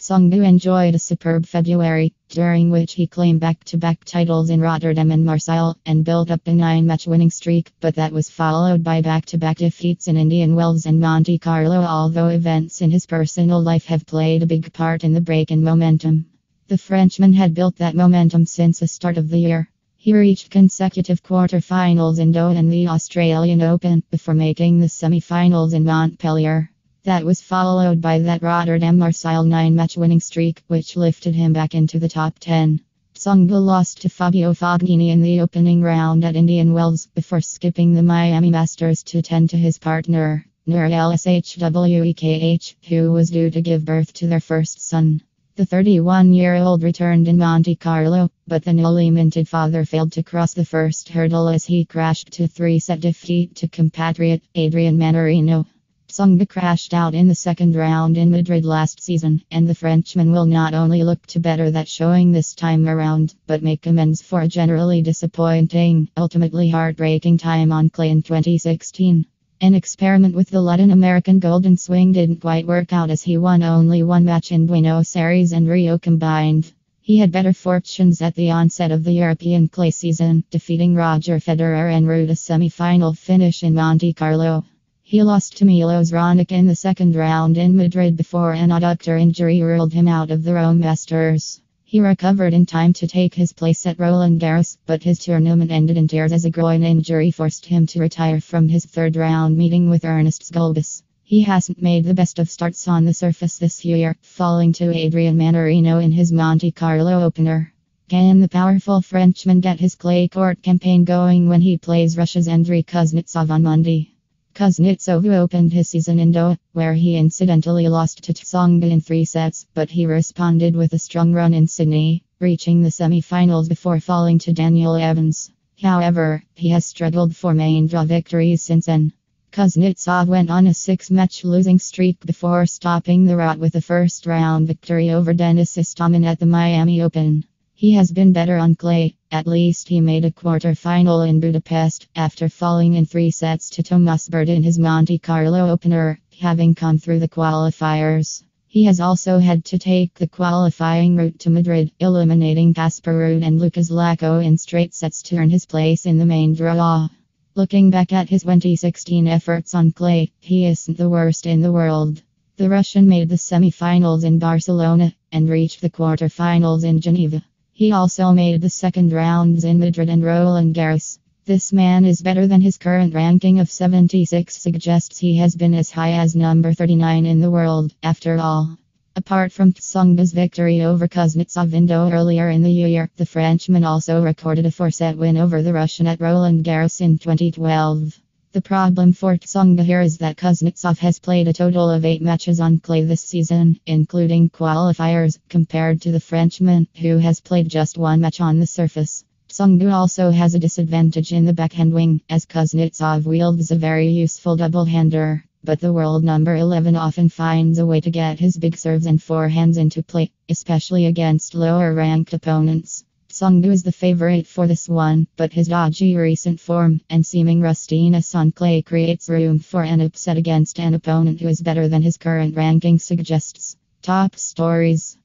Tsonga enjoyed a superb February, during which he claimed back-to-back titles in Rotterdam and Marseille, and built up a 9-match winning streak, but that was followed by back-to-back defeats in Indian Wells and Monte Carlo, although events in his personal life have played a big part in the break in momentum. The Frenchman had built that momentum since the start of the year. He reached consecutive quarterfinals in Doha and the Australian Open, before making the semi-finals in Montpellier. That was followed by that Rotterdam-Marseille 9-match winning streak, which lifted him back into the top 10. Tsonga lost to Fabio Fognini in the opening round at Indian Wells, before skipping the Miami Masters to tend to his partner, Nur Lshwekh, who was due to give birth to their first son. The 31-year-old returned in Monte Carlo, but the newly minted father failed to cross the first hurdle as he crashed to 3-set defeat to compatriot Adrian Mannarino. Tsonga crashed out in the second round in Madrid last season, and the Frenchman will not only look to better that showing this time around, but make amends for a generally disappointing, ultimately heartbreaking time on clay in 2016. An experiment with the Latin American Golden Swing didn't quite work out, as he won only one match in Buenos Aires and Rio combined. He had better fortunes at the onset of the European clay season, defeating Roger Federer en route a semi-final finish in Monte Carlo. He lost to Milos Raonic in the second round in Madrid before an adductor injury ruled him out of the Rome Masters. He recovered in time to take his place at Roland Garros, but his tournament ended in tears as a groin injury forced him to retire from his third round meeting with Ernest Gulbis. He hasn't made the best of starts on the surface this year, falling to Adrian Mannarino in his Monte Carlo opener. Can the powerful Frenchman get his clay court campaign going when he plays Russia's Andrey Kuznetsov on Monday? Kuznetsov opened his season in Doha, where he incidentally lost to Tsonga in 3 sets, but he responded with a strong run in Sydney, reaching the semi-finals before falling to Daniel Evans. However, he has struggled for main draw victories since then. Kuznetsov went on a 6-match losing streak before stopping the rout with a first-round victory over Denis Istomin at the Miami Open. He has been better on clay. At least he made a quarter-final in Budapest, after falling in 3 sets to Thomas Berdych in his Monte Carlo opener, having come through the qualifiers. He has also had to take the qualifying route to Madrid, eliminating Casper Ruud and Lukas Lacko in straight sets to earn his place in the main draw. Looking back at his 2016 efforts on clay, he isn't the worst in the world. The Russian made the semi-finals in Barcelona, and reached the quarter-finals in Geneva. He also made the second rounds in Madrid and Roland Garros. This man is better than his current ranking of 76 suggests. He has been as high as number 39 in the world, after all. Apart from Tsonga's victory over Kuznetsov in Doha earlier in the year, the Frenchman also recorded a 4-set win over the Russian at Roland Garros in 2012. The problem for Tsonga here is that Kuznetsov has played a total of 8 matches on clay this season, including qualifiers, compared to the Frenchman, who has played just 1 match on the surface. Tsonga also has a disadvantage in the backhand wing, as Kuznetsov wields a very useful double-hander, but the world number 11 often finds a way to get his big serves and forehands into play, especially against lower-ranked opponents. Tsonga is the favorite for this one, but his dodgy recent form and seeming rustiness on clay creates room for an upset against an opponent who is better than his current ranking suggests. Top stories.